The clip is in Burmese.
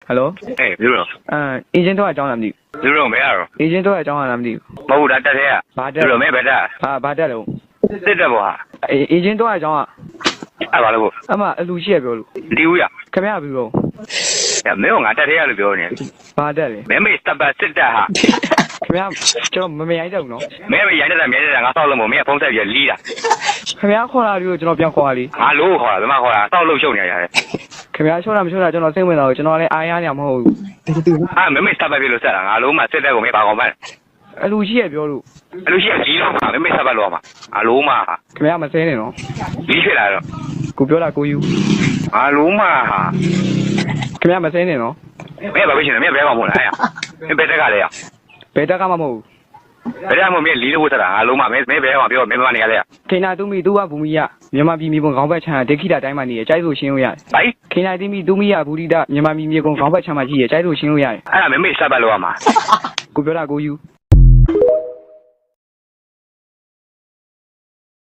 Hello အေးပြောတော့အေဂျင့်တော့အကြောင်းလားမသိဘူးပြောတော့မရတော့အေဂျင့်တော့အကြောင်းလားမသိဘူးမဟုတ်တာတက်သေးရပြောတော့မဲပဲတက်ဘာတက်လို့တက်တယ်ပေါ့ဟာအေဂျင့်တော့အကြောင်းအဲ့ပါလို့အမအလူရှိရပြောလို့ဒီဦးရခင်ဗျာပြီးတော့မင်းကငါတက်သေးရလို့ပြောနေဘာတက်လဲမဲမေစတပ်စစ်တက်ဟာခင်ဗျာကျွန်တော်မရိုက်တော့ဘူးနော်မဲမေရိုက်တဲ့မြဲတဲ့ငါစောက်လို့မို့မင်းကဖုံးဆက်ပြီးလီးတာခင်ဗျာခေါ်လာပြီးတော့ကျွန်တော်ပြန်ခေါ်လာလीငါလို့ခေါ်တာဘယ်မှာခေါ်တာစောက်လို့ရှုပ်နေရတယ်ခင်ဗျာရှုပ်တာမရှုပ်တာကျွန်တော်စိတ်ဝင်တော့ကျွန်တော်လည်းအားရနေမှာမဟုတ်ဘူးမဲမေစတပ်ပြီးလို့ဆက်တာငါလို့မှစစ်တက်ကိုမင်းပါကောင်ပါအလူရှိရပြောလို့အလူရှိရကြီးတော့မှာမဲမေစတပ်လို့မှာအလိုမှခင်ဗျာမစဲနေနော်လီးဖြစ်လာတော့ကိုပြောတာကိုယူအလိုမှဟာခင်ဗျာမစဲနေနော်မင်းဘာဖြစ်နေလဲမင်းဘယ်ကောင်မို့လားမင်းဘယ်တက်ကလဲဘယ်တက်ကမှမဟုတ်ဘူးဘယ်တက်ကမှမင်းလီးလို့ဆက်တာအလိုမှမင်းဘယ်ကောင်ပြောမင်းမနေရလဲခိနာသူမီသူကဘူမီရမြန်မာပြည်မြေပုံခေါင်းဘက်ချမ်းဒေခိတာတိုင်းမှာနေရကြိုက်လို့ရှင်းလို့ရတယ်ဟိုင်ခိနာသူမီသူမီရဘူရီတာမြန်မာပြည်မြေပုံခေါင်းဘက်ချမ်းမှာရှိရကြိုက်လို့ရှင်းလို့ရတယ်အဲ့ဒါမင်းမေစတပ်လို့ရမှာကိုပြောတာကိုယူ